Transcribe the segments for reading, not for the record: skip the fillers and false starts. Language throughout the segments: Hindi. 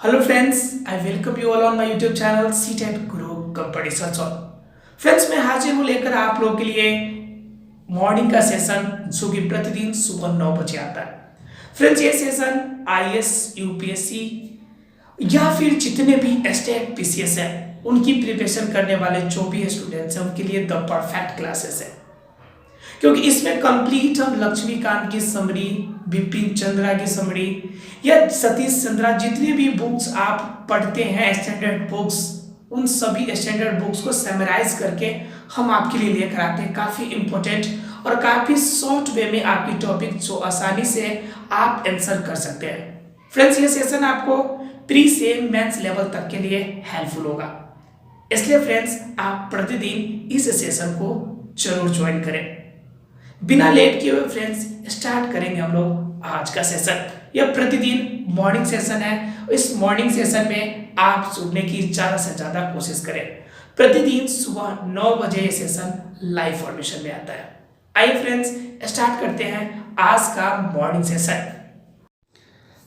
Hello friends, I welcome you all on my YouTube channel C TET Guru competition solve. Friends, मैं हाजिर हूँ लेकर आप लोगों के लिए मॉर्निंग का सेशन जो कि प्रतिदिन सुबह 9 बजे आता है। फ्रेंड्स, ये सेशन आईएएस, यूपीएससी या फिर जितने भी स्टेट पीसीएस है उनकी प्रिपरेशन करने वाले जो भी स्टूडेंट्स हैं उनके लिए द परफेक्ट क्लासेस है, क्योंकि इसमें कंप्लीट हम लक्ष्मीकांत की समरी, बिपिन चंद्रा की समरी या सतीश चंद्रा जितनी भी बुक्स आप पढ़ते हैं स्टैंडर्ड बुक्स, उन सभी स्टैंडर्ड बुक्स को समराइज करके हम आपके लिए लेकर आते हैं। काफ़ी इंपॉर्टेंट और काफ़ी शॉर्ट वे में आपकी टॉपिक जो आसानी से आप आंसर कर सकते हैं। फ्रेंड्स, ये सेशन आपको प्री से मेंस लेवल तक के लिए हेल्पफुल होगा, इसलिए फ्रेंड्स आप प्रतिदिन इस सेशन को जरूर ज्वाइन करें। बिना लेट किए हुए फ्रेंड्स स्टार्ट करेंगे हम लोग आज का सेशन। यह प्रतिदिन मॉर्निंग सेशन है। इस मॉर्निंग सेशन में आप सुनने की ज़्यादा से ज़्यादा कोशिश करें। प्रतिदिन सुबह 9 बजे ये सेशन लाइव फॉर्मेशन में आता है। आइए फ्रेंड्स स्टार्ट करते हैं आज का morning session.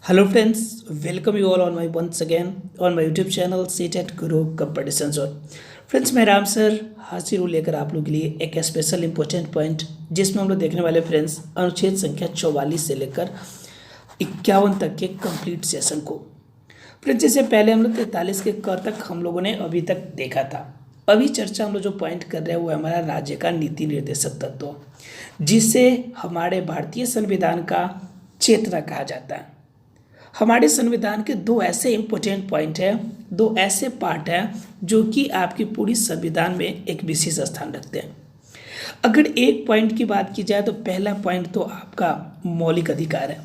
Hello friends, welcome you all on my once again on my YouTube channel C TET Guru competition zone. Friends, मैं राम सर हाजिर हूँ लेकर आप लोगों के लिए एक स्पेशल इंपॉर्टेंट पॉइंट, जिसमें हम लोग देखने वाले फ्रेंड्स अनुच्छेद संख्या 44 से लेकर 51 तक के कंप्लीट सेशन को। फ्रेंड्स, जैसे पहले हम लोग 43 के क तक हम लोगों ने अभी तक देखा था। अभी चर्चा हम लोग जो पॉइंट कर रहे हैं वो हमारा राज्य का नीति निर्देशक तत्व, जिसे हमारे भारतीय संविधान का चेतना कहा जाता है। हमारे संविधान के दो ऐसे इम्पोर्टेंट पॉइंट हैं, दो ऐसे पार्ट हैं जो कि आपकी पूरी संविधान में एक विशेष स्थान रखते हैं। अगर एक पॉइंट की बात की जाए तो पहला पॉइंट तो आपका मौलिक अधिकार है।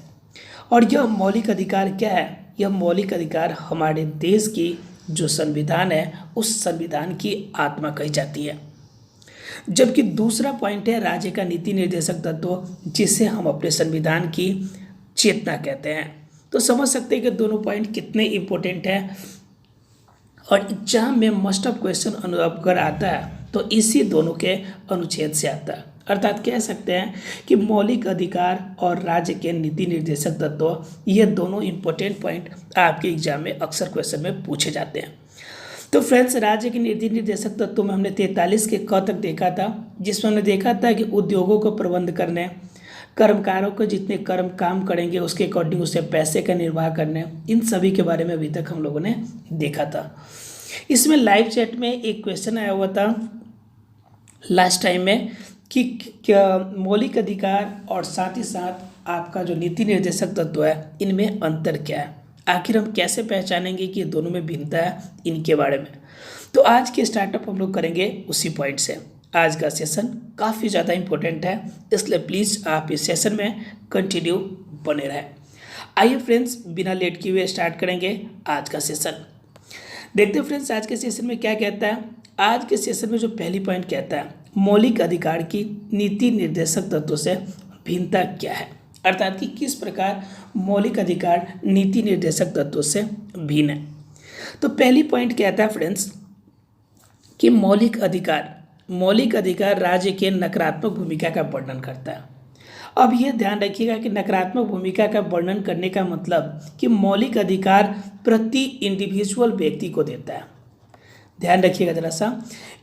और यह मौलिक अधिकार क्या है? यह मौलिक अधिकार हमारे देश की जो संविधान है उस संविधान की आत्मा कही जाती है। जबकि दूसरा पॉइंट है राज्य का नीति निर्देशक तत्व, जिसे हम अपने संविधान की चेतना कहते हैं। तो समझ सकते हैं कि दोनों पॉइंट कितने इम्पोर्टेंट हैं। और एग्जाम में मस्ट ऑफ क्वेश्चन अगर आता है तो इसी दोनों के अनुच्छेद से आता है। अर्थात कह सकते हैं कि मौलिक अधिकार और राज्य के नीति निर्देशक तत्व, ये दोनों इम्पोर्टेंट पॉइंट आपके एग्जाम में अक्सर क्वेश्चन में पूछे जाते हैं। तो फ्रेंड्स, राज्य के नीति निर्देशक तत्व में हमने 43 के क तक देखा था, जिसमें हमने देखा था कि उद्योगों को प्रबंध करने, कर्मकारों को जितने कर्म काम करेंगे उसके अकॉर्डिंग उसे पैसे का निर्वाह करने, इन सभी के बारे में अभी तक हम लोगों ने देखा था। इसमें लाइव चैट में एक क्वेश्चन आया हुआ था लास्ट टाइम में कि क्या मौलिक अधिकार और साथ ही साथ आपका जो नीति निर्देशक तत्व है इनमें अंतर क्या है, आखिर हम कैसे पहचानेंगे कि ये दोनों में भिन्नता है, इनके बारे में। तो आज के स्टार्टअप हम लोग करेंगे उसी पॉइंट से। आज का सेशन काफ़ी ज़्यादा इम्पोर्टेंट है, इसलिए प्लीज़ आप इस सेशन में कंटिन्यू बने रहें। आइए फ्रेंड्स, बिना लेट किए हुए स्टार्ट करेंगे आज का सेशन। देखते हैं फ्रेंड्स आज के सेशन में क्या कहता है। आज के सेशन में जो पहली पॉइंट कहता है मौलिक अधिकार की नीति निर्देशक तत्व से भिन्नता क्या है, अर्थात कि किस प्रकार मौलिक अधिकार नीति निर्देशक तत्व से भिन्न है। तो पहली पॉइंट कहता है फ्रेंड्स कि मौलिक अधिकार राज्य के नकारात्मक भूमिका का वर्णन करता है। अब यह ध्यान रखिएगा कि नकारात्मक भूमिका का वर्णन करने का मतलब कि मौलिक अधिकार प्रति इंडिविजुअल व्यक्ति को देता है। ध्यान रखिएगा जरा सा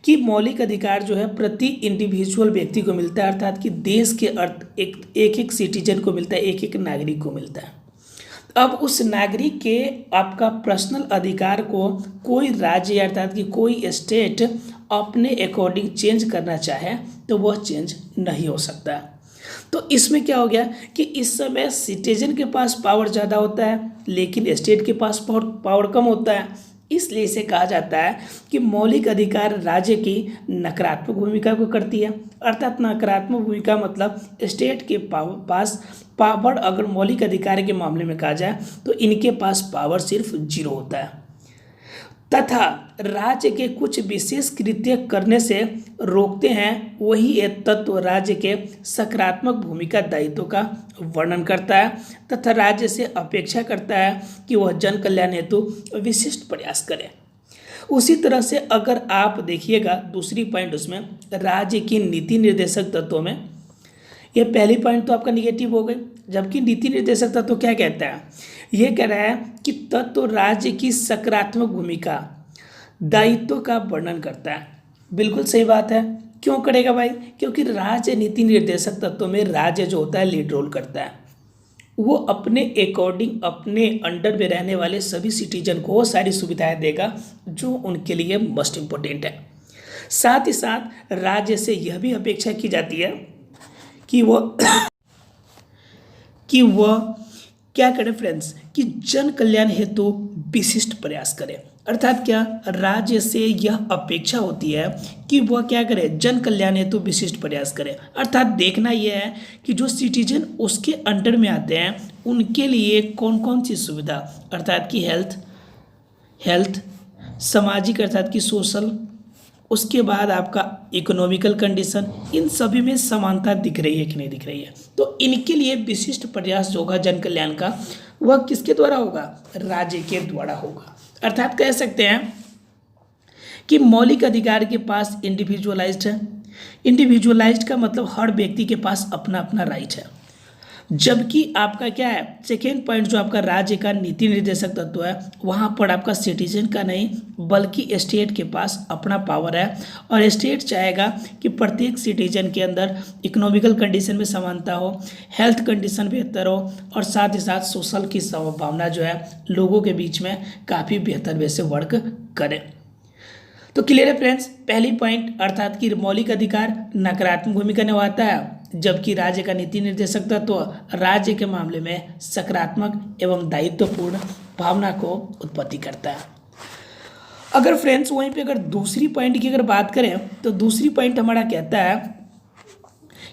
कि मौलिक अधिकार जो है प्रति इंडिविजुअल व्यक्ति को मिलता है, अर्थात कि देश के अर्थ एक सिटीजन को मिलता है, एक नागरिक को मिलता है। अब उस नागरिक के आपका पर्सनल अधिकार को कोई राज्य अर्थात कि कोई स्टेट अपने अकॉर्डिंग चेंज करना चाहे तो वह चेंज नहीं हो सकता। तो इसमें क्या हो गया कि इस समय सिटीजन के पास पावर ज़्यादा होता है लेकिन स्टेट के पास पावर कम होता है, इसलिए इसे कहा जाता है कि मौलिक अधिकार राज्य की नकारात्मक भूमिका को करती है। अर्थात नकारात्मक भूमिका मतलब स्टेट के पास पावर, अगर मौलिक अधिकार के मामले में कहा जाए तो इनके पास पावर सिर्फ 0 होता है, तथा राज्य के कुछ विशेष कृत्य करने से रोकते हैं। वही एक तत्व राज्य के सकारात्मक भूमिका दायित्व का वर्णन करता है तथा राज्य से अपेक्षा करता है कि वह जन कल्याण हेतु विशिष्ट प्रयास करे। उसी तरह से अगर आप देखिएगा दूसरी पॉइंट उसमें राज्य की नीति निर्देशक तत्वों में, यह पहली पॉइंट तो आपका निगेटिव हो गई। जबकि नीति निर्देशक तत्व क्या कहता है, ये कह रहा है कि तत्व राज्य की सकारात्मक भूमिका दायित्व का वर्णन करता है। बिल्कुल सही बात है। क्यों करेगा भाई? क्योंकि राज्य नीति निर्देशक तत्व में राज्य जो होता है लीड रोल करता है। वो अपने अकॉर्डिंग अपने अंडर में रहने वाले सभी सिटीजन को वो सारी सुविधाएं देगा जो उनके लिए मोस्ट इम्पोर्टेंट है। साथ ही साथ राज्य से यह भी अपेक्षा की जाती है कि वह क्या करे फ्रेंड्स, कि जन कल्याण हेतु विशिष्ट प्रयास करे। अर्थात क्या, राज्य से यह अपेक्षा होती है कि वह क्या करे, जन कल्याण हेतु विशिष्ट प्रयास करे। अर्थात देखना यह है कि जो सिटीजन उसके अंडर में आते हैं उनके लिए कौन कौन सी सुविधा, अर्थात कि हेल्थ, सामाजिक अर्थात कि सोशल, उसके बाद आपका इकोनॉमिकल कंडीशन, इन सभी में समानता दिख रही है कि नहीं दिख रही है। तो इनके लिए विशिष्ट प्रयास जो होगा जन कल्याण का, वह किसके द्वारा होगा, राज्य के द्वारा होगा। अर्थात कह सकते हैं कि मौलिक अधिकार के पास इंडिविजुअलाइज्ड है। इंडिविजुअलाइज्ड का मतलब हर व्यक्ति के पास अपना अपना राइट है। जबकि आपका क्या है, सेकेंड पॉइंट जो आपका राज्य का नीति निर्देशक तत्व है, वहाँ पर आपका सिटीजन का नहीं बल्कि स्टेट के पास अपना पावर है। और स्टेट चाहेगा कि प्रत्येक सिटीजन के अंदर इकोनॉमिकल कंडीशन में समानता हो, हेल्थ कंडीशन बेहतर हो, और साथ ही साथ सोशल की संभावना जो है लोगों के बीच में काफ़ी बेहतर वे से वर्क करे। तो क्लियर है फ्रेंड्स, पहली पॉइंट अर्थात कि मौलिक अधिकार नकारात्मक भूमिका निभाता है, जबकि राज्य का नीति निर्देशक तत्व राज्य के मामले में सकारात्मक एवं दायित्वपूर्ण भावना को उत्पत्ति करता है। अगर फ्रेंड्स वहीं पे अगर दूसरी पॉइंट की अगर बात करें तो दूसरी पॉइंट हमारा कहता है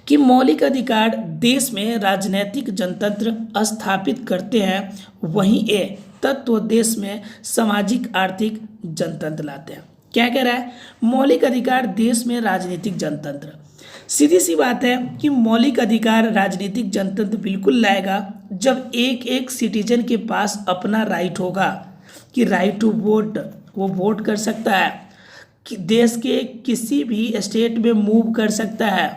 कि मौलिक अधिकार देश में राजनीतिक जनतंत्र स्थापित करते हैं, वहीं ये तत्व देश में सामाजिक आर्थिक जनतंत्र लाते हैं। क्या कह रहा है, मौलिक अधिकार देश में राजनीतिक जनतंत्र। सीधी सी बात है कि मौलिक अधिकार राजनीतिक जनतंत्र बिल्कुल लाएगा जब एक एक सिटीजन के पास अपना राइट होगा, कि राइट टू वोट, वो वोट कर सकता है, कि देश के किसी भी स्टेट में मूव कर सकता है,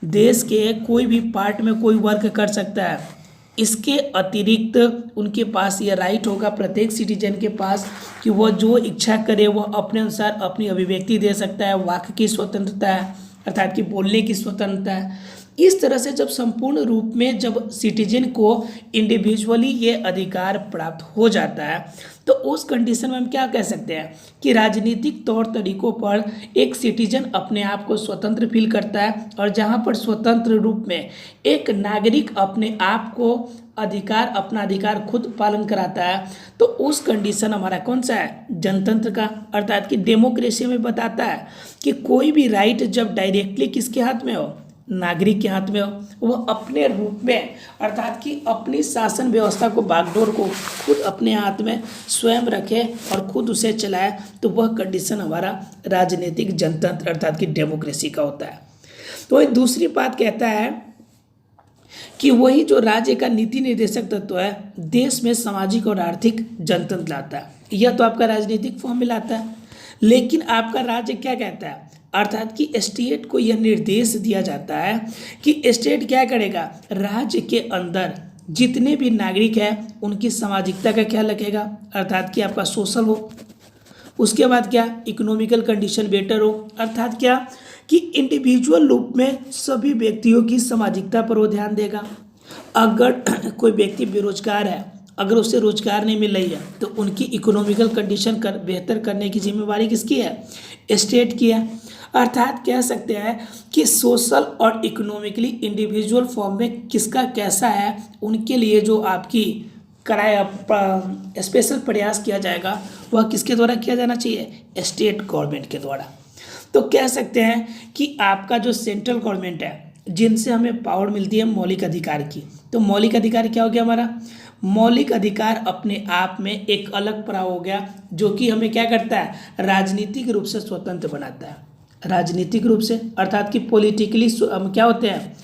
देश के कोई भी पार्ट में कोई वर्क कर सकता है। इसके अतिरिक्त उनके पास ये राइट होगा प्रत्येक सिटीजन के पास कि वह जो इच्छा करे वह अपने अनुसार अपनी अभिव्यक्ति दे सकता है, वाक की स्वतंत्रता है, अर्थात कि बोलने की स्वतंत्रता है। इस तरह से जब संपूर्ण रूप में जब सिटीजन को इंडिविजुअली ये अधिकार प्राप्त हो जाता है तो उस कंडीशन में हम क्या कह सकते हैं कि राजनीतिक तौर तरीकों पर एक सिटीजन अपने आप को स्वतंत्र फील करता है। और जहाँ पर स्वतंत्र रूप में एक नागरिक अपने आप को अपना अधिकार खुद पालन कराता है, तो उस कंडीशन हमारा कौन सा है, जनतंत्र का, अर्थात कि डेमोक्रेसी में बताता है कि कोई भी राइट जब डायरेक्टली किसके हाथ में हो, नागरिक के हाथ में हो, वह अपने रूप में अर्थात कि अपनी शासन व्यवस्था को, बागडोर को खुद अपने हाथ में स्वयं रखे और खुद उसे चलाए, तो वह कंडीशन हमारा राजनीतिक जनतंत्र अर्थात कि डेमोक्रेसी का होता है। तो एक दूसरी बात कहता है कि वही जो राज्य का नीति निर्देशक तत्व है देश में सामाजिक और आर्थिक जनतंत्र लाता है। यह तो आपका राजनीतिक फॉर्म में लाता है, लेकिन आपका राज्य क्या कहता है, अर्थात कि स्टेट को यह निर्देश दिया जाता है कि स्टेट क्या करेगा, राज्य के अंदर जितने भी नागरिक हैं उनकी सामाजिकता का ख्याल रखेगा, अर्थात कि आपका सोशल हो, उसके बाद क्या इकोनॉमिकल कंडीशन बेटर हो, अर्थात क्या कि इंडिविजुअल रूप में सभी व्यक्तियों की सामाजिकता पर वो ध्यान देगा। अगर कोई व्यक्ति बेरोजगार है, अगर उसे रोजगार नहीं मिल रही है तो उनकी इकोनॉमिकल कंडीशन बेहतर करने की जिम्मेवारी किसकी है, स्टेट की है। अर्थात कह सकते हैं कि सोशल और इकोनॉमिकली इंडिविजुअल फॉर्म में किसका कैसा है उनके लिए जो आपकी स्पेशल प्रयास किया जाएगा वह किसके द्वारा किया जाना चाहिए, स्टेट गवर्नमेंट के द्वारा। तो कह सकते हैं कि आपका जो सेंट्रल गवर्नमेंट है जिनसे हमें पावर मिलती है मौलिक अधिकार की, तो मौलिक अधिकार क्या हो गया हमारा, मौलिक अधिकार अपने आप में एक अलग प्राव हो गया जो कि हमें क्या करता है, राजनीतिक रूप से स्वतंत्र बनाता है। राजनीतिक रूप से अर्थात कि पॉलिटिकली हम क्या होते हैं,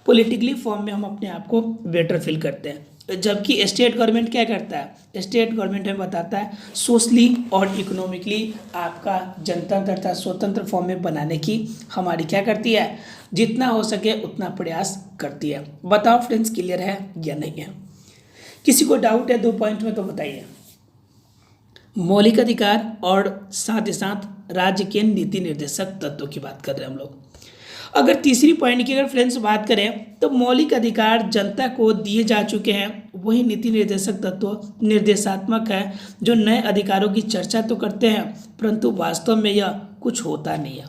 पॉलिटिकली फॉर्म में हम अपने आप को बेटर फील करते हैं। जबकि स्टेट गवर्नमेंट क्या करता है, स्टेट गवर्नमेंट हमें बताता है सोशली और इकोनॉमिकली आपका जनतंत्र तथा स्वतंत्र फॉर्म में बनाने की हमारी क्या करती है, जितना हो सके उतना प्रयास करती है। बताओ फ्रेंड्स, क्लियर है या नहीं है? किसी को डाउट है 2 पॉइंट में तो बताइए। मौलिक अधिकार और साथ ही साथ राज्य के नीति निर्देशक तत्वों की बात कर रहे हैं हम लोग। अगर तीसरी पॉइंट की अगर फ्रेंड्स बात करें तो मौलिक अधिकार जनता को दिए जा चुके हैं, वही नीति निर्देशक तत्व निर्देशात्मक है जो नए अधिकारों की चर्चा तो करते हैं परंतु वास्तव में यह कुछ होता नहीं है।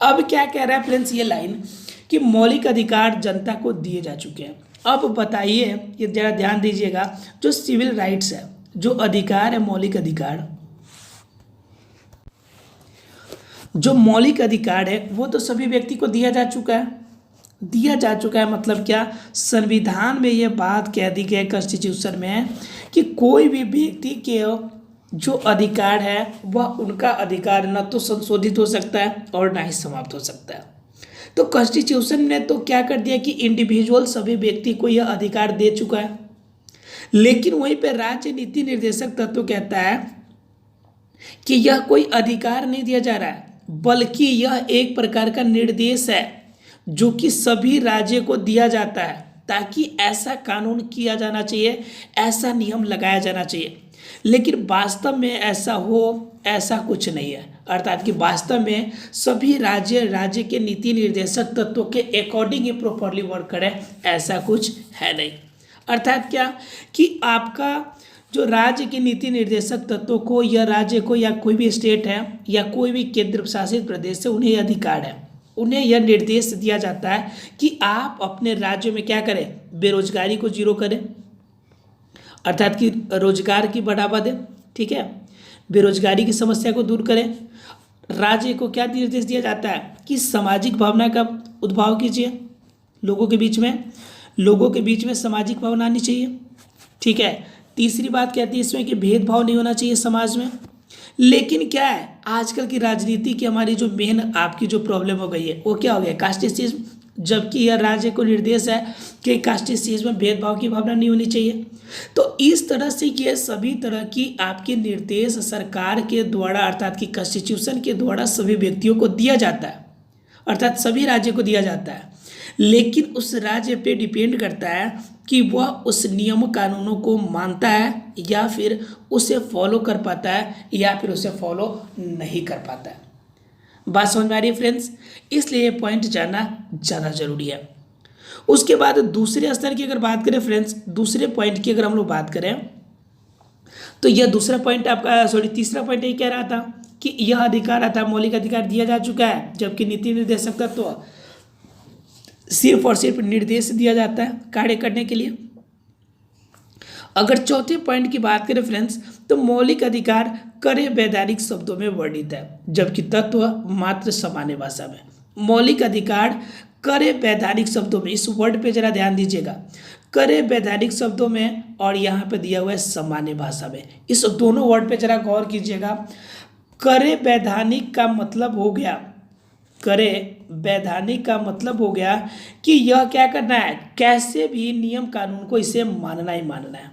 अब क्या कह रहा है फ्रेंड्स ये लाइन कि मौलिक अधिकार जनता को दिए जा चुके हैं। अब बताइए, ये जरा ध्यान दीजिएगा, जो सिविल राइट्स है, जो अधिकार है, मौलिक अधिकार, जो मौलिक अधिकार है वो तो सभी व्यक्ति को दिया जा चुका है। दिया जा चुका है मतलब क्या, संविधान में ये बात कह दी गई है, कॉन्स्टिट्यूशन में, कि कोई भी व्यक्ति के जो अधिकार है वह उनका अधिकार न तो संशोधित हो सकता है और ना ही समाप्त हो सकता है। तो कॉन्स्टिट्यूशन ने तो क्या कर दिया कि इंडिविजुअल सभी व्यक्ति को यह अधिकार दे चुका है, लेकिन वहीं पे राज्य नीति निर्देशक तत्व कहता है कि यह कोई अधिकार नहीं दिया जा रहा है बल्कि यह एक प्रकार का निर्देश है जो कि सभी राज्य को दिया जाता है ताकि ऐसा कानून किया जाना चाहिए, ऐसा नियम लगाया जाना चाहिए। लेकिन वास्तव में ऐसा हो, ऐसा कुछ नहीं है। अर्थात कि वास्तव में सभी राज्य के नीति निर्देशक तत्वों के अकॉर्डिंग ही प्रॉपरली वर्क करें, ऐसा कुछ है नहीं। अर्थात क्या कि आपका जो राज्य के नीति निर्देशक तत्वों को या राज्य को या कोई भी स्टेट है या कोई भी केंद्र शासित प्रदेश है, उन्हें अधिकार है, उन्हें यह निर्देश दिया जाता है कि आप अपने राज्य में क्या करें, बेरोजगारी को जीरो करें, अर्थात कि रोजगार की बढ़ावा दें, ठीक है, बेरोजगारी की समस्या को दूर करें। राज्य को क्या निर्देश दिया जाता है कि सामाजिक भावना का उद्भव कीजिए, लोगों के बीच में सामाजिक भावना आनी चाहिए, ठीक है। तीसरी बात कहती है इसमें कि भेदभाव नहीं होना चाहिए समाज में। लेकिन क्या है, आजकल की राजनीति की हमारी जो मेन आपकी जो प्रॉब्लम हो गई है वो क्या हो गया, कास्टिसिज्म, जबकि यह राज्य को निर्देश है कि कास्टिसिज्म में भेदभाव की भावना नहीं होनी चाहिए। तो इस तरह से ये सभी तरह की आपके निर्देश सरकार के द्वारा अर्थात कि कॉन्स्टिट्यूशन के द्वारा सभी व्यक्तियों को दिया जाता है, अर्थात सभी राज्य को दिया जाता है, लेकिन उस राज्य पे डिपेंड करता है कि वह उस नियम कानूनों को मानता है या फिर उसे फॉलो कर पाता है या फिर उसे फॉलो नहीं कर पाता है। बात समझ में आ रही है फ्रेंड्स? इसलिए ये पॉइंट जानना ज़्यादा जरूरी है। उसके बाद दूसरे स्तर की अगर बात करें फ्रेंड्स, दूसरे पॉइंट की अगर हम लोग बात करें तो यह दूसरा पॉइंट आपका तीसरा पॉइंट ये कह रहा था कि यह अधिकार आता मौलिक अधिकार दिया जा चुका है, जबकि नीति निर्देशक तत्व सिर्फ और सिर्फ निर्देश दिया जाता है कार्य करने के लिए। अगर चौथे पॉइंट की बात करें फ्रेंड्स तो मौलिक अधिकार कड़े वैधानिक शब्दों में वर्णित है, जबकि तत्व मात्र सामान्य भाषा में। मौलिक अधिकार कड़े वैधानिक शब्दों में, इस वर्ड पे जरा ध्यान दीजिएगा, कड़े वैधानिक शब्दों में और यहाँ पे दिया हुआ है सामान्य भाषा में। इस दोनों वर्ड पे जरा गौर कीजिएगा। कड़े वैधानिक का मतलब हो गया, करे वैधानिक का मतलब हो गया कि यह क्या करना है, कैसे भी नियम कानून को इसे मानना ही मानना है,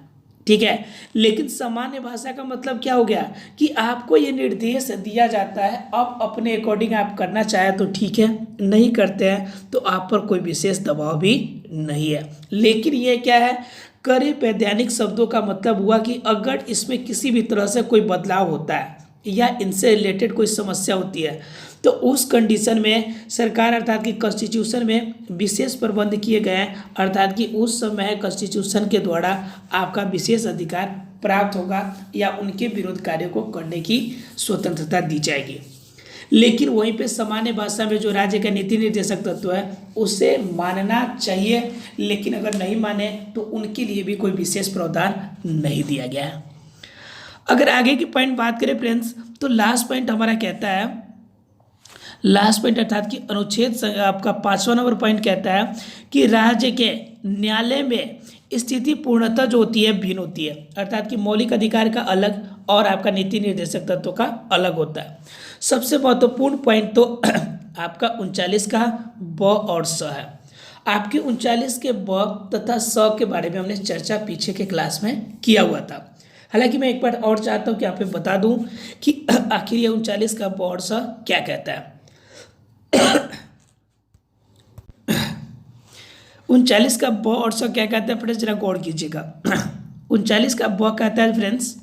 ठीक है। लेकिन सामान्य भाषा का मतलब क्या हो गया कि आपको ये निर्देश दिया जाता है, अब अपने अकॉर्डिंग आप करना चाहे तो ठीक है, नहीं करते हैं तो आप पर कोई विशेष दबाव भी नहीं है। लेकिन ये क्या है, कड़े वैधानिक शब्दों का मतलब हुआ कि अगर इसमें किसी भी तरह से कोई बदलाव होता है या इनसे रिलेटेड कोई समस्या होती है तो उस कंडीशन में सरकार अर्थात कि कॉन्स्टिट्यूशन में विशेष प्रबंध किए गए हैं, अर्थात कि उस समय कॉन्स्टिट्यूशन के द्वारा आपका विशेष अधिकार प्राप्त होगा या उनके विरोध कार्यों को करने की स्वतंत्रता दी जाएगी। लेकिन वहीं पे सामान्य भाषा में जो राज्य का नीति निर्देशक तत्व है उसे मानना चाहिए, लेकिन अगर नहीं माने तो उनके लिए भी कोई विशेष प्रावधान नहीं दिया गया है। अगर आगे की पॉइंट बात करें फ्रेंड्स तो लास्ट पॉइंट हमारा कहता है, लास्ट पॉइंट अर्थात कि अनुच्छेद आपका 5वां नंबर पॉइंट कहता है कि राज्य के न्यायालय में स्थिति पूर्णतः जो होती है भिन्न होती है, अर्थात कि मौलिक अधिकार का अलग और आपका नीति निर्देशक तत्व का अलग होता है। सबसे महत्वपूर्ण पॉइंट तो आपका 39 का ब और स है। आपके 39 के ब तथा स के बारे में हमने चर्चा पीछे के क्लास में किया हुआ था। हालांकि मैं एक बार और चाहता हूं कि आप बता दूं कि आखिर ये 39 का ब और स क्या कहता है। 39 का ब और स क्या कहता है फ्रेंड्स, जरा गौर कीजिएगा। 39 का ब कहता है फ्रेंड्स,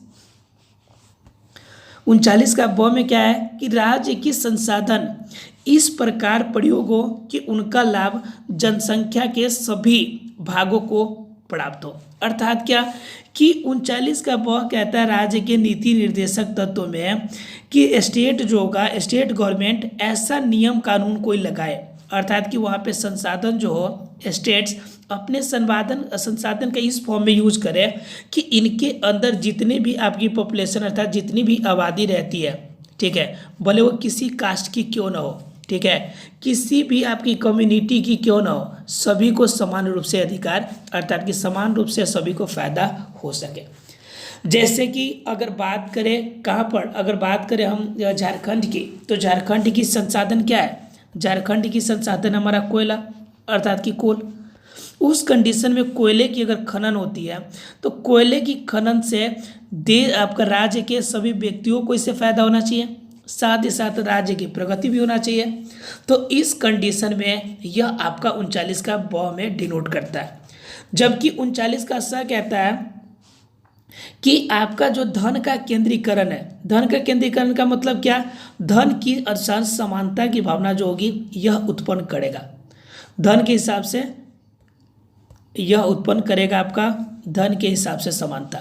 39 का ब में क्या है कि राज्य की संसाधन इस प्रकार प्रयोग हो कि उनका लाभ जनसंख्या के सभी भागों को प्राप्त हो। अर्थात क्या कि 39 का ब कहता है राज्य के नीति निर्देशक तत्वों में कि स्टेट जो होगा, स्टेट गवर्नमेंट ऐसा नियम कानून कोई लगाए, अर्थात कि वहाँ पे संसाधन जो हो स्टेट्स अपने संसाधन का इस फॉर्म में यूज करें कि इनके अंदर जितने भी आपकी पॉपुलेशन अर्थात जितनी भी आबादी रहती है, ठीक है, भले वो किसी कास्ट की क्यों ना हो, ठीक है, किसी भी आपकी कम्युनिटी की क्यों ना हो, सभी को समान रूप से अधिकार अर्थात कि समान रूप से सभी को फायदा हो सके। जैसे कि अगर बात करें कहाँ पर, अगर बात करें हम झारखंड की, तो झारखंड की संसाधन क्या है, झारखंड की संसाधन हमारा कोयला अर्थात कि कोल। उस कंडीशन में कोयले की अगर खनन होती है तो कोयले की खनन से आपका राज्य के सभी व्यक्तियों को इससे फायदा होना चाहिए, साथ ही साथ राज्य की प्रगति भी होना चाहिए। तो इस कंडीशन में यह आपका 39 का ब में डिनोट करता है। जबकि 39 का स कहता है कि आपका जो धन का केंद्रीकरण है, धन का केंद्रीकरण का मतलब क्या, धन की अनुसार समानता की भावना जो होगी यह उत्पन्न करेगा, धन के हिसाब से यह उत्पन्न करेगा आपका धन के हिसाब से समानता,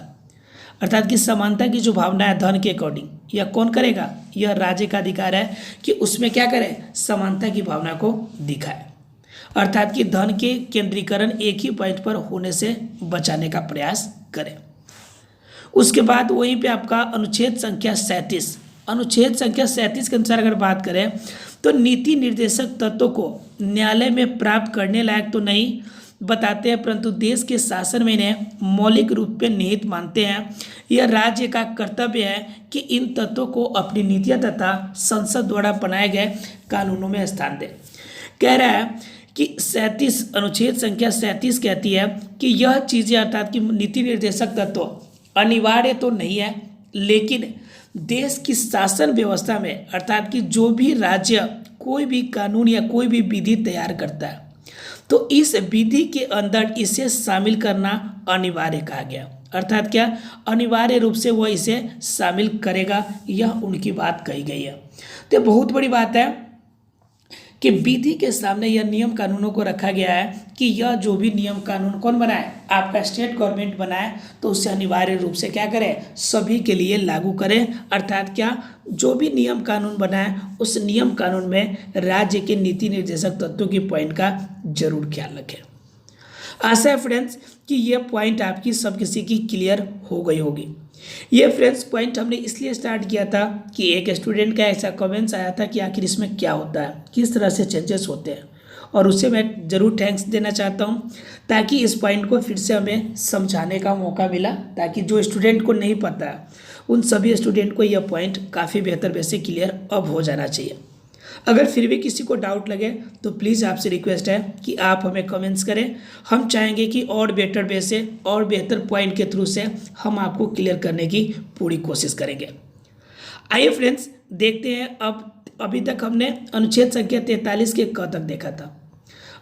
अर्थात कि समानता की जो भावना है धन के अकॉर्डिंग, यह कौन करेगा, यह राज्य का अधिकार है कि उसमें क्या करे, समानता की भावना को दिखाए, अर्थात कि धन के केंद्रीकरण एक ही पॉइंट पर होने से बचाने का प्रयास करें। उसके बाद वहीं पे आपका अनुच्छेद संख्या 37, अनुच्छेद संख्या 37 के अनुसार अगर बात करें तो नीति निर्देशक तत्वों को न्यायालय में प्राप्त करने लायक तो नहीं बताते हैं, परंतु देश के शासन में इन्हें मौलिक रूप में निहित मानते हैं। यह राज्य का कर्तव्य है कि इन तत्वों को अपनी नीतियां तथा संसद द्वारा बनाए गए कानूनों में स्थान दे। कह रहा है कि 37 अनुच्छेद संख्या 37 कहती है कि यह चीज़ें अर्थात कि नीति निर्देशक तत्व अनिवार्य तो नहीं है, लेकिन देश की शासन व्यवस्था में अर्थात कि जो भी राज्य कोई भी कानून या कोई भी विधि तैयार करता है तो इस विधि के अंदर इसे शामिल करना अनिवार्य कहा गया, अर्थात क्या, अनिवार्य रूप से वह इसे शामिल करेगा, यह उनकी बात कही गई है। तो बहुत बड़ी बात है कि विधि के सामने यह नियम कानूनों को रखा गया है कि यह जो भी नियम कानून कौन बनाए, आपका स्टेट गवर्नमेंट बनाए, तो उसे अनिवार्य रूप से क्या करें, सभी के लिए लागू करें, अर्थात क्या, जो भी नियम कानून बनाए उस नियम कानून में राज्य के नीति निर्देशक तत्वों की पॉइंट का जरूर ख्याल रखें। आशा है फ्रेंड्स कि यह पॉइंट आपकी सब किसी की क्लियर हो गई होगी। ये फ्रेंड्स पॉइंट हमने इसलिए स्टार्ट किया था कि एक स्टूडेंट का ऐसा कमेंट्स आया था कि आखिर इसमें क्या होता है, किस तरह से चेंजेस होते हैं, और उसे मैं ज़रूर थैंक्स देना चाहता हूं ताकि इस पॉइंट को फिर से हमें समझाने का मौका मिला, ताकि जो स्टूडेंट को नहीं पता है उन सभी स्टूडेंट को यह पॉइंट काफ़ी बेहतर वे से क्लियर अब हो जाना चाहिए। अगर फिर भी किसी को डाउट लगे तो प्लीज़ आपसे रिक्वेस्ट है कि आप हमें कमेंट्स करें, हम चाहेंगे कि और बेटर वे से और बेहतर पॉइंट के थ्रू से हम आपको क्लियर करने की पूरी कोशिश करेंगे। आइए फ्रेंड्स देखते हैं, अब अभी तक हमने अनुच्छेद संख्या 43 के क तक देखा था,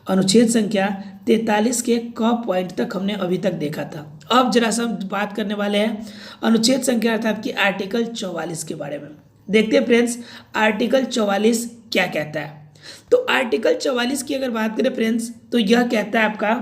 अनुच्छेद संख्या 43 के क पॉइंट तक हमने अभी तक देखा था। अब जरा सा बात करने वाले हैं अनुच्छेद संख्या अर्थात कि आर्टिकल 44 के बारे में। देखते हैं फ्रेंड्स आर्टिकल 44 क्या कहता है। तो आर्टिकल 44 की अगर बात करें फ्रेंड्स तो यह कहता है आपका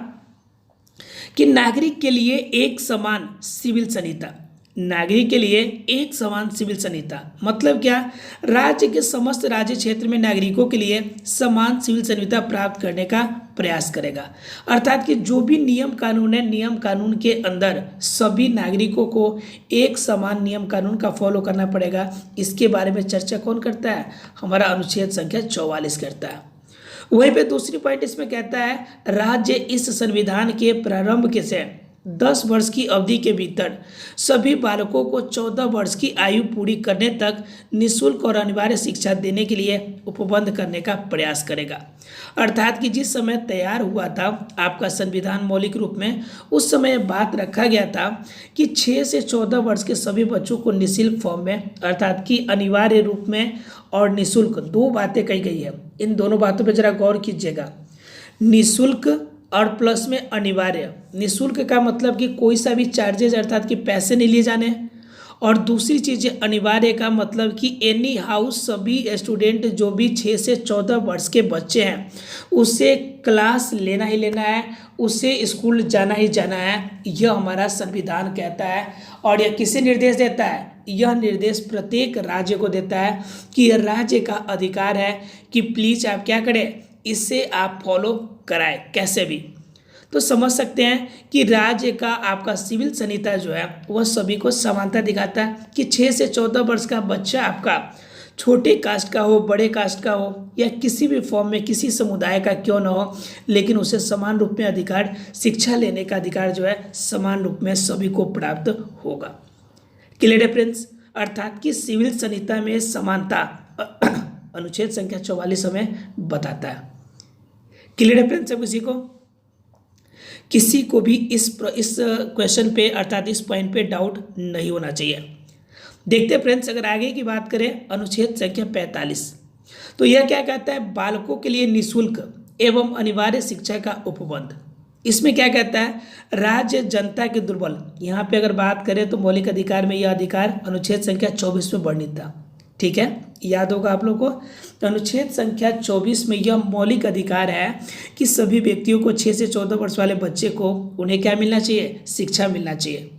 कि नागरिक के लिए एक समान सिविल संहिता, नागरिक के लिए एक समान सिविल संहिता मतलब क्या, राज्य के समस्त राज्य क्षेत्र में नागरिकों के लिए समान सिविल संहिता प्राप्त करने का प्रयास करेगा। अर्थात कि जो भी नियम कानून है, नियम कानून के अंदर सभी नागरिकों को एक समान नियम कानून का फॉलो करना पड़ेगा। इसके बारे में चर्चा कौन करता है, हमारा अनुच्छेद संख्या 44 करता है। वहीं पे दूसरी पॉइंट इसमें कहता है राज्य इस संविधान के प्रारंभ के से 10 वर्ष की अवधि के भीतर सभी बालकों को 14 वर्ष की आयु पूरी करने तक निःशुल्क और अनिवार्य शिक्षा देने के लिए उपबंध करने का प्रयास करेगा। अर्थात कि जिस समय तैयार हुआ था आपका संविधान मौलिक रूप में, उस समय बात रखा गया था कि 6 से 14 वर्ष के सभी बच्चों को निःशुल्क फॉर्म में, अर्थात कि अनिवार्य रूप में और निःशुल्क, दो बातें कही गई है। इन दोनों बातों पर जरा गौर कीजिएगा। निःशुल्क और प्लस में अनिवार्य। निःशुल्क का मतलब कि कोई सा भी चार्जेज, अर्थात कि पैसे नहीं लिए जाने, और दूसरी चीज़ अनिवार्य का मतलब कि एनी हाउस सभी स्टूडेंट जो भी 6 से 14 वर्ष के बच्चे हैं उसे क्लास लेना ही लेना है, उसे स्कूल जाना ही जाना है, यह हमारा संविधान कहता है। और यह किसे निर्देश देता है? यह निर्देश प्रत्येक राज्य को देता है कि यह राज्य का अधिकार है कि प्लीज़ आप क्या करें, इससे आप फॉलो कराएं कैसे भी। तो समझ सकते हैं कि राज्य का आपका सिविल संहिता जो है वह सभी को समानता दिखाता है कि 6 से 14 वर्ष का बच्चा आपका छोटे कास्ट का हो, बड़े कास्ट का हो, या किसी भी फॉर्म में किसी समुदाय का क्यों ना हो, लेकिन उसे समान रूप में अधिकार, शिक्षा लेने का अधिकार जो है समान रूप में सभी को प्राप्त होगा। क्लियर है फ्रेंड्स? अर्थात कि सिविल संहिता में समानता अनुच्छेद संख्या 44 हमें बताता है। क्लियर है फ्रेंड्स? किसी को भी इस क्वेश्चन पे, अर्थात इस पॉइंट पे डाउट नहीं होना चाहिए। देखते हैं फ्रेंड्स, अगर आगे की बात करें अनुच्छेद संख्या 45, तो यह क्या कहता है? बालकों के लिए निःशुल्क एवं अनिवार्य शिक्षा का उपबंध। इसमें क्या कहता है? राज्य जनता के दुर्बल, यहाँ पे अगर बात करें तो मौलिक अधिकार में यह अधिकार अनुच्छेद संख्या 24 में वर्णित था। ठीक है, याद होगा आप लोगों को। तो अनुच्छेद संख्या 24 में यह मौलिक अधिकार है कि सभी व्यक्तियों को 6 से 14 वर्ष वाले बच्चे को उन्हें क्या मिलना चाहिए? शिक्षा मिलना चाहिए।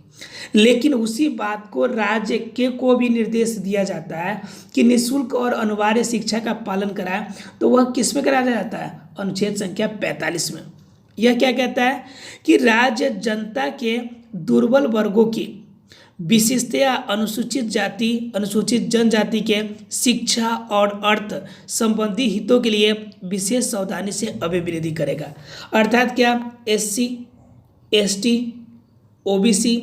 लेकिन उसी बात को राज्य के को भी निर्देश दिया जाता है कि निःशुल्क और अनिवार्य शिक्षा का पालन कराए, तो वह किस में कराया जाता है? अनुच्छेद संख्या 45 में। यह क्या कहता है कि राज्य जनता के दुर्बल वर्गों की, विशेषतया अनुसूचित जाति, अनुसूचित जनजाति के शिक्षा और अर्थ संबंधी हितों के लिए विशेष सावधानी से अभिवृद्धि करेगा। अर्थात क्या? SC, ST, OBC,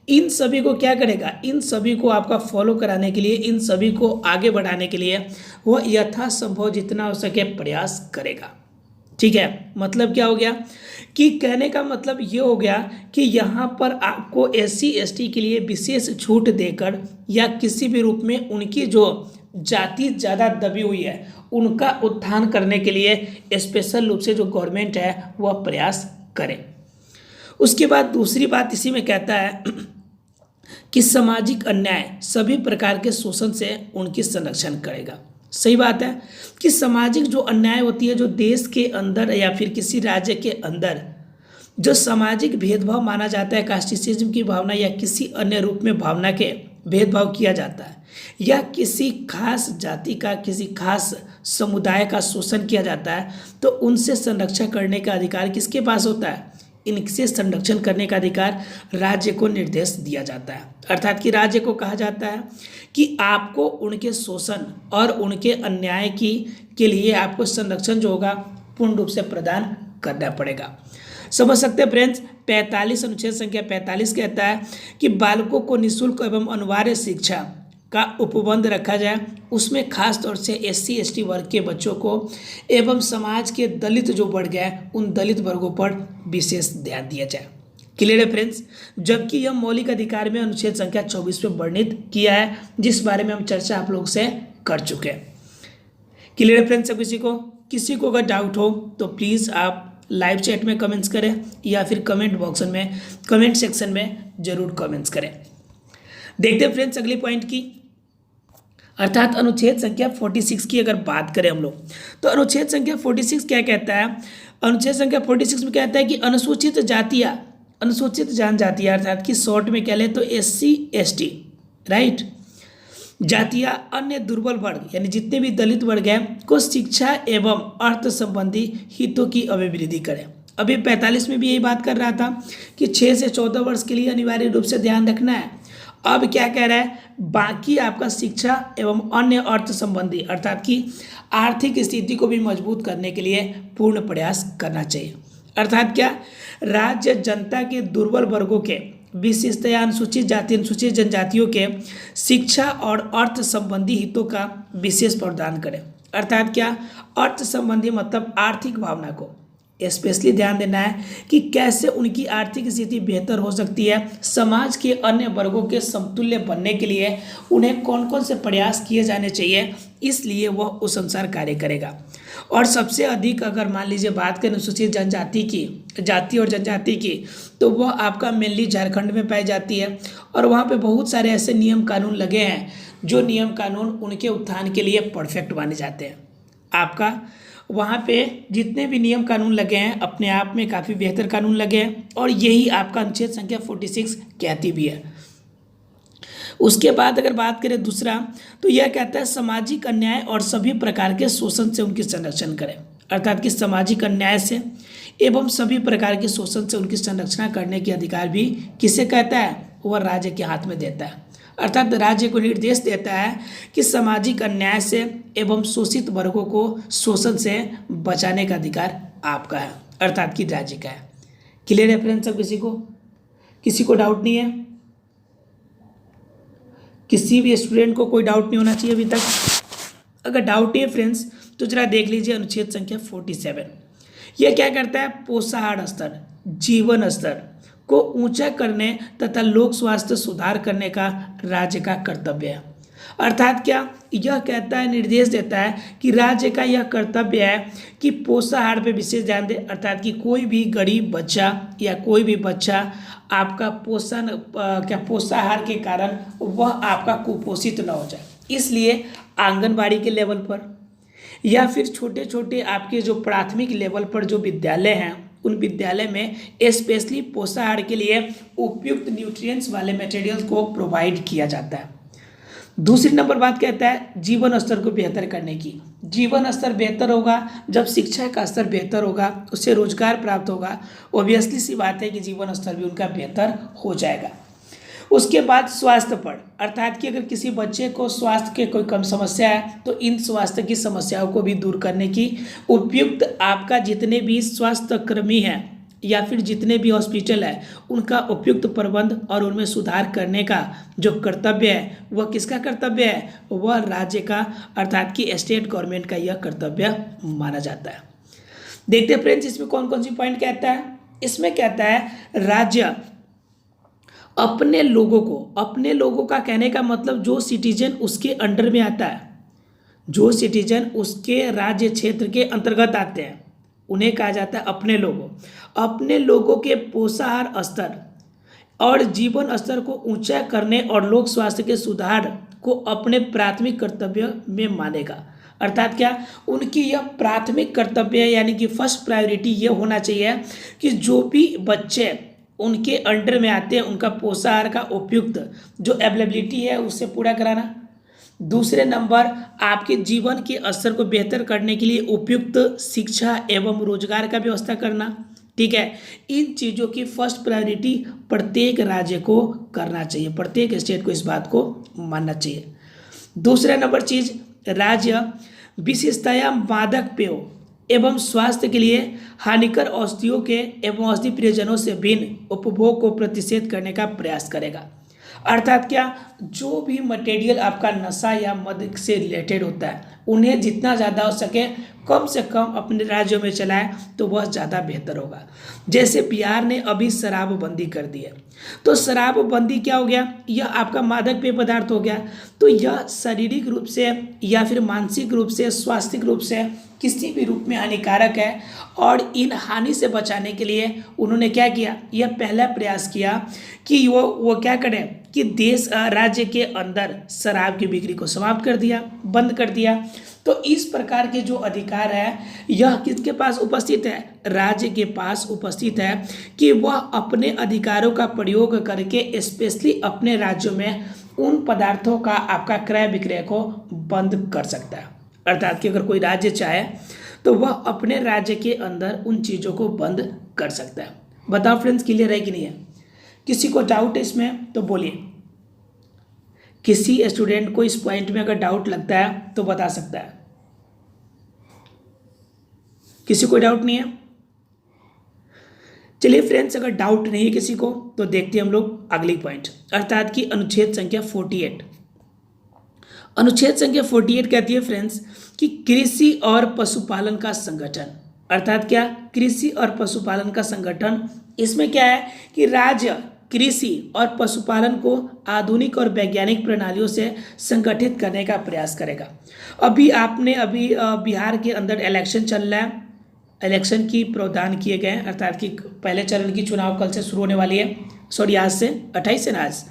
इन सभी को क्या करेगा? इन सभी को आपका फॉलो कराने के लिए, इन सभी को आगे बढ़ाने के लिए वह यथासंभव जितना हो सके प्रयास करेगा। ठीक है, मतलब क्या हो गया कि कहने का मतलब ये हो गया कि यहाँ पर आपको SC, ST के लिए विशेष छूट देकर या किसी भी रूप में उनकी जो जाति ज़्यादा दबी हुई है उनका उत्थान करने के लिए स्पेशल रूप से जो गवर्नमेंट है वह प्रयास करे। उसके बाद दूसरी बात इसी में कहता है कि सामाजिक अन्याय, सभी प्रकार के शोषण से उनकी संरक्षण करेगा। सही बात है कि सामाजिक जो अन्याय होती है, जो देश के अंदर या फिर किसी राज्य के अंदर जो सामाजिक भेदभाव माना जाता है, कास्टिसिज्म की भावना या किसी अन्य रूप में भावना के भेदभाव किया जाता है, या किसी खास जाति का, किसी खास समुदाय का शोषण किया जाता है, तो उनसे संरक्षण करने का अधिकार किसके पास होता है? इनसे संरक्षण करने का अधिकार राज्य को निर्देश दिया जाता है। अर्थात कि राज्य को कहा जाता है कि आपको उनके शोषण और उनके अन्याय के लिए आपको संरक्षण जो होगा पूर्ण रूप से प्रदान करना पड़ेगा। समझ सकते हैं फ्रेंड्स? 45 अनुच्छेद संख्या 45 कहता है कि बालकों को निःशुल्क एवं अनिवार्य शिक्षा का उपबंध रखा जाए, उसमें खास तौर से SC, ST वर्ग के बच्चों को एवं समाज के दलित जो वर्ग है उन दलित वर्गों पर विशेष ध्यान दिया जाए। क्लियर है फ्रेंड्स? जबकि यह मौलिक अधिकार में अनुच्छेद संख्या 24 में वर्णित किया है, जिस बारे में हम चर्चा आप लोग से कर चुके हैं। क्लियर है फ्रेंड्स? किसी को अगर डाउट हो तो प्लीज़ आप लाइव चैट में कमेंट्स करें या फिर कमेंट सेक्शन में जरूर कमेंट्स करें। देखते हैं फ्रेंड्स अगली पॉइंट की, अर्थात अनुच्छेद संख्या 46 की अगर बात करें हम लोग, तो अनुच्छेद संख्या 46 क्या कहता है? अनुच्छेद संख्या 46 में कहता है कि अनुसूचित जातियाँ, अनुसूचित जनजातियाँ, अर्थात कि शॉर्ट में कह ले तो SC, ST, राइट, जातियाँ अन्य दुर्बल वर्ग यानी जितने भी दलित वर्ग हैं को शिक्षा एवं अर्थ संबंधी हितों की अभिवृद्धि करें। अभी 45 में भी यही बात कर रहा था कि 6 से 14 वर्ष के लिए अनिवार्य रूप से ध्यान रखना है। अब क्या कह रहा है? बाकी आपका शिक्षा एवं अन्य अर्थ संबंधी, अर्थात कि आर्थिक स्थिति को भी मजबूत करने के लिए पूर्ण प्रयास करना चाहिए। अर्थात क्या, राज्य जनता के दुर्बल वर्गों के, विशेषतया अनुसूचित जाति अनुसूचित जनजातियों के शिक्षा और अर्थ संबंधी हितों का विशेष प्रावधान करे। अर्थात क्या, अर्थ संबंधी मतलब आर्थिक भावना को स्पेशली ध्यान देना है कि कैसे उनकी आर्थिक स्थिति बेहतर हो सकती है। समाज के अन्य वर्गों के समतुल्य बनने के लिए उन्हें कौन कौन से प्रयास किए जाने चाहिए, इसलिए वह उस अनुसार कार्य करेगा। और सबसे अधिक अगर मान लीजिए बात करें अनुसूचित जनजाति की, जाति और जनजाति की, तो वह आपका मेनली झारखंड में पाई जाती है। और वहाँ पे बहुत सारे ऐसे नियम कानून लगे हैं जो नियम कानून उनके उत्थान के लिए परफेक्ट माने जाते हैं। आपका वहाँ पे जितने भी नियम कानून लगे हैं अपने आप में काफ़ी बेहतर कानून लगे हैं, और यही आपका अनुच्छेद संख्या 46 कहती भी है। उसके बाद अगर बात करें दूसरा, तो यह कहता है सामाजिक अन्याय और सभी प्रकार के शोषण से उनकी संरक्षण करें। अर्थात कि सामाजिक अन्याय से एवं सभी प्रकार के शोषण से उनकी संरक्षण करने के अधिकार भी किसे कहता है, वह राज्य के हाथ में देता है। अर्थात राज्य को निर्देश देता है कि सामाजिक अन्याय से एवं शोषित वर्गों को शोषण से बचाने का अधिकार आपका है, अर्थात कि राज्य का है। क्लियर है फ्रेंड्स? सब किसी को डाउट नहीं है? किसी भी स्टूडेंट को कोई डाउट नहीं होना चाहिए अभी तक? अगर डाउट है फ्रेंड्स तो जरा देख लीजिए अनुच्छेद संख्या 47। यह क्या करता है, पोषाहार स्तर, जीवन स्तर को ऊंचा करने तथा लोक स्वास्थ्य सुधार करने का राज्य का कर्तव्य है। अर्थात क्या, यह कहता है, निर्देश देता है कि राज्य का यह कर्तव्य है कि पोषाहार पे विशेष ध्यान दे। अर्थात कि कोई भी गरीब बच्चा या कोई भी बच्चा आपका पोषाहार के कारण वह आपका कुपोषित न हो जाए, इसलिए आंगनबाड़ी के लेवल पर या फिर छोटे छोटे आपके जो प्राथमिक लेवल पर जो विद्यालय हैं उन विद्यालय में स्पेशली पोषाहार के लिए उपयुक्त न्यूट्रिएंट्स वाले मटेरियल्स को प्रोवाइड किया जाता है। दूसरी नंबर बात कहता है जीवन स्तर को बेहतर करने की। जीवन स्तर बेहतर होगा जब शिक्षा का स्तर बेहतर होगा, उससे रोजगार प्राप्त होगा, ऑब्वियसली सी बात है कि जीवन स्तर भी उनका बेहतर हो जाएगा। उसके बाद स्वास्थ्य पर, अर्थात कि अगर किसी बच्चे को स्वास्थ्य के कोई कम समस्या है तो इन स्वास्थ्य की समस्याओं को भी दूर करने की उपयुक्त आपका जितने भी स्वास्थ्य कर्मी हैं या फिर जितने भी हॉस्पिटल है उनका उपयुक्त प्रबंध और उनमें सुधार करने का जो कर्तव्य है वह किसका कर्तव्य है, वह राज्य का, अर्थात कि स्टेट गवर्नमेंट का यह कर्तव्य माना जाता है। देखते हैं फ्रेंड्स इसमें कौन कौन सी पॉइंट कहता है। इसमें कहता है राज्य अपने लोगों का कहने का मतलब जो सिटीजन उसके अंडर में आता है, जो सिटीजन उसके राज्य क्षेत्र के अंतर्गत आते हैं उन्हें कहा जाता है अपने लोगों। अपने लोगों के पोषाहार स्तर और जीवन स्तर को ऊंचा करने और लोक स्वास्थ्य के सुधार को अपने प्राथमिक कर्तव्य में मानेगा। अर्थात क्या, उनकी यह प्राथमिक कर्तव्य यानी कि फर्स्ट प्रायोरिटी ये होना चाहिए कि जो भी बच्चे उनके अंडर में आते हैं उनका पोषाहार का उपयुक्त जो अवेलेबिलिटी है उससे पूरा कराना। दूसरे नंबर आपके जीवन के स्तर को बेहतर करने के लिए उपयुक्त शिक्षा एवं रोजगार का व्यवस्था करना। ठीक है, इन चीज़ों की फर्स्ट प्रायोरिटी प्रत्येक राज्य को करना चाहिए, प्रत्येक स्टेट को इस बात को मानना चाहिए। दूसरा नंबर चीज, राज्य विशेषतया मादक पेयों एवं स्वास्थ्य के लिए हानिकर औषधियों के एवं औषधि प्रियजनों से भिन्न उपभोग को प्रतिषेध करने का प्रयास करेगा। अर्थात क्या, जो भी मटेरियल आपका नशा या मद से रिलेटेड होता है उन्हें जितना ज़्यादा हो सके कम से कम अपने राज्यों में चलाएं तो वह ज़्यादा बेहतर होगा। जैसे बिहार ने अभी शराबबंदी कर दी है, तो शराबबंदी क्या हो गया, यह आपका मादक पेय पदार्थ हो गया, तो यह शारीरिक रूप से या फिर मानसिक रूप से स्वास्थ्यिक रूप से किसी भी रूप में हानिकारक है। और इन हानि से बचाने के लिए उन्होंने क्या किया, यह पहला प्रयास किया कि वो क्या करें कि देश राज्य के अंदर शराब की बिक्री को समाप्त कर दिया, बंद कर दिया। तो इस प्रकार के जो अधिकार है यह किसके पास उपस्थित है, राज्य के पास उपस्थित है कि वह अपने अधिकारों का प्रयोग करके स्पेशली अपने राज्यों में उन पदार्थों का आपका क्रय विक्रय को बंद कर सकता है। अर्थात कि अगर कोई राज्य चाहे तो वह अपने राज्य के अंदर उन चीज़ों को बंद कर सकता है। बताओ फ्रेंड्स, क्लियर है कि नहीं है? किसी को डाउट है इसमें तो बोलिए। किसी स्टूडेंट को इस पॉइंट में अगर डाउट लगता है तो बता सकता है। किसी को डाउट नहीं है? चलिए फ्रेंड्स, अगर डाउट नहीं है किसी को तो देखते हैं हम लोग अगली पॉइंट, अर्थात कि अनुच्छेद संख्या 48। अनुच्छेद संख्या 48 कहती है फ्रेंड्स कि कृषि और पशुपालन का संगठन, अर्थात क्या, कृषि और पशुपालन का संगठन। इसमें क्या है कि राज्य कृषि और पशुपालन को आधुनिक और वैज्ञानिक प्रणालियों से संगठित करने का प्रयास करेगा। अभी बिहार के अंदर इलेक्शन चल रहा है, इलेक्शन की प्रावधान किए गए हैं, अर्थात कि पहले चरण की चुनाव कल से शुरू होने वाली है, सॉरी आज से 28 है ना आज,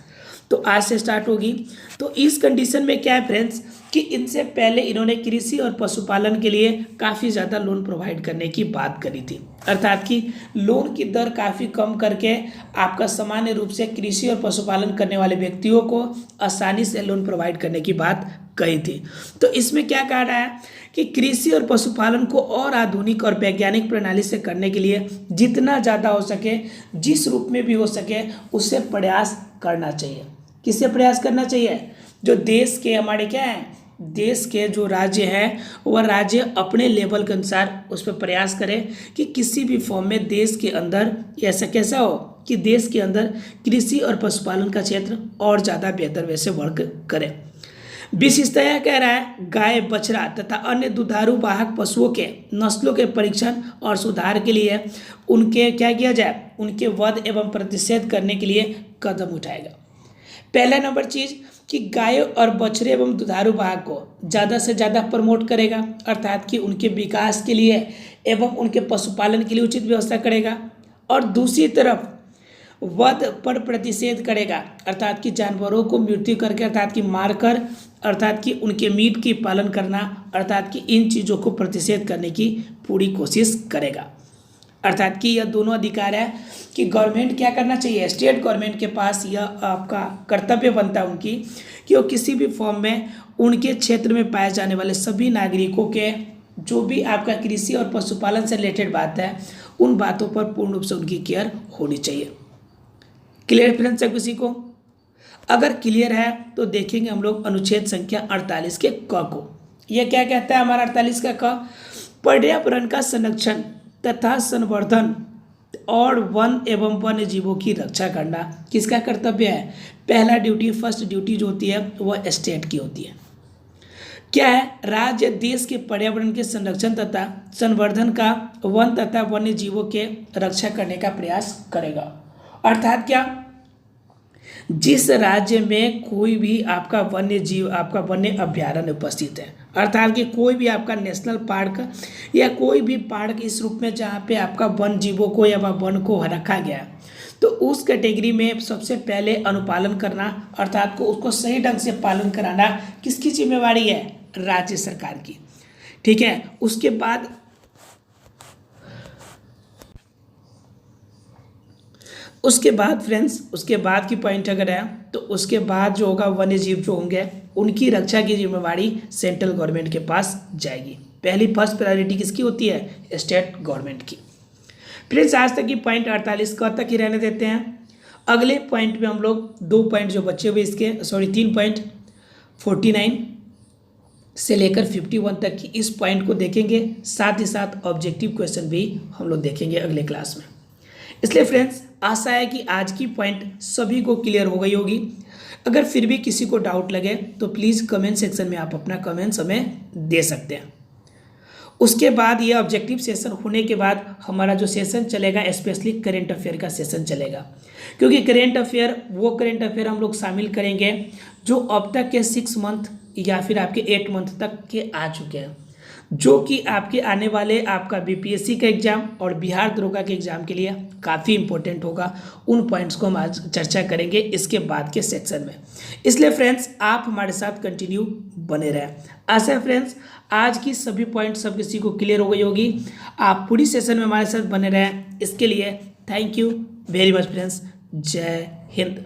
तो आज से स्टार्ट होगी। तो इस कंडीशन में क्या है फ्रेंड्स कि इनसे पहले इन्होंने कृषि और पशुपालन के लिए काफ़ी ज़्यादा लोन प्रोवाइड करने की बात करी थी, अर्थात कि लोन की दर काफ़ी कम करके आपका सामान्य रूप से कृषि और पशुपालन करने वाले व्यक्तियों को आसानी से लोन प्रोवाइड करने की बात कही थी। तो इसमें क्या कहा रहा है कि कृषि और पशुपालन को और आधुनिक और वैज्ञानिक प्रणाली से करने के लिए जितना ज़्यादा हो सके, जिस रूप में भी हो सके, उससे प्रयास करना चाहिए। किससे प्रयास करना चाहिए? जो देश के हमारे क्या है, देश के जो राज्य हैं वह राज्य अपने लेवल के अनुसार उस पर प्रयास करें कि किसी भी फॉर्म में देश के अंदर ऐसा कैसा हो कि देश के अंदर कृषि और पशुपालन का क्षेत्र और ज़्यादा बेहतर वैसे वर्क करे। विशेषतया कह रहा है गाय, बछड़ा तथा अन्य दुधारू वाहक पशुओं के नस्लों के परीक्षण और सुधार के लिए उनके क्या किया जाए, उनके वध एवं प्रतिषेध करने के लिए कदम उठाएगा। पहला नंबर चीज़ कि गाय और बछड़े एवं दुधारू वाहक को ज़्यादा से ज़्यादा प्रमोट करेगा, अर्थात कि उनके विकास के लिए एवं उनके पशुपालन के लिए उचित व्यवस्था करेगा। और दूसरी तरफ वध पर प्रतिषेध करेगा, अर्थात कि जानवरों को मृत्यु करके, अर्थात कि मारकर, अर्थात कि उनके मीट की पालन करना, अर्थात कि इन चीज़ों को प्रतिषेध करने की पूरी कोशिश करेगा। अर्थात कि यह दोनों अधिकार है कि गवर्नमेंट क्या करना चाहिए, स्टेट गवर्नमेंट के पास यह आपका कर्तव्य बनता है उनकी कि वो किसी भी फॉर्म में उनके क्षेत्र में पाए जाने वाले सभी नागरिकों के जो भी आपका कृषि और पशुपालन से रिलेटेड बात है उन बातों पर पूर्ण रूप से उनकी केयर होनी चाहिए। क्लियर फ्रेंड्स है किसी को? अगर क्लियर है तो देखेंगे हम लोग अनुच्छेद संख्या 48 के क को। यह क्या कहता है हमारा 48 का क? पर्यावरण का संरक्षण तथा संवर्धन और वन एवं वन्य जीवों की रक्षा करना किसका कर्तव्य है? पहला ड्यूटी, फर्स्ट ड्यूटी जो होती है वह स्टेट की होती है। क्या है? राज्य देश के पर्यावरण के संरक्षण तथा संवर्धन का, वन तथा वन्य जीवों के रक्षा करने का प्रयास करेगा। अर्थात क्या, जिस राज्य में कोई भी आपका वन्य जीव, आपका वन्य अभ्यारण्य उपस्थित है, अर्थात कि कोई भी आपका नेशनल पार्क या कोई भी पार्क इस रूप में जहाँ पे आपका वन जीवों को या वन को रखा गया है, तो उस कैटेगरी में सबसे पहले अनुपालन करना, अर्थात को उसको सही ढंग से पालन कराना किसकी जिम्मेवारी है? राज्य सरकार की। ठीक है। उसके बाद फ्रेंड्स, उसके बाद की पॉइंट अगर है तो उसके बाद जो होगा वन्य जीव जो होंगे उनकी रक्षा की जिम्मेवारी सेंट्रल गवर्नमेंट के पास जाएगी। पहली फर्स्ट प्रायोरिटी किसकी होती है? स्टेट गवर्नमेंट की। फ्रेंड्स आज तक की पॉइंट 48 का तक ही रहने देते हैं। अगले पॉइंट में हम लोग 2 पॉइंट जो बचे हुए इसके, 3 पॉइंट 49 से लेकर 51 तक की इस पॉइंट को देखेंगे, साथ ही साथ ऑब्जेक्टिव क्वेश्चन भी हम लोग देखेंगे अगले क्लास में। इसलिए फ्रेंड्स आशा है कि आज की पॉइंट सभी को क्लियर हो गई होगी। अगर फिर भी किसी को डाउट लगे तो प्लीज़ कमेंट सेक्शन में आप अपना कमेंट्स हमें दे सकते हैं। उसके बाद यह ऑब्जेक्टिव सेशन होने के बाद हमारा जो सेशन चलेगा स्पेशली करेंट अफेयर का सेशन चलेगा, क्योंकि करेंट अफेयर हम लोग शामिल करेंगे जो अब तक के 6 मंथ या फिर आपके 8 मंथ तक के आ चुके हैं, जो कि आपके आने वाले आपका बीपीएससी का एग्ज़ाम और बिहार दरोगा के एग्ज़ाम के लिए काफ़ी इंपॉर्टेंट होगा। उन पॉइंट्स को हम आज चर्चा करेंगे इसके बाद के सेक्शन में। इसलिए फ्रेंड्स आप हमारे साथ कंटिन्यू बने रहें। आशा है फ्रेंड्स आज की सभी पॉइंट सब किसी को क्लियर हो गई होगी। आप पूरी सेशन में हमारे साथ बने रहें। इसके लिए thank you very much friends. जय हिंद।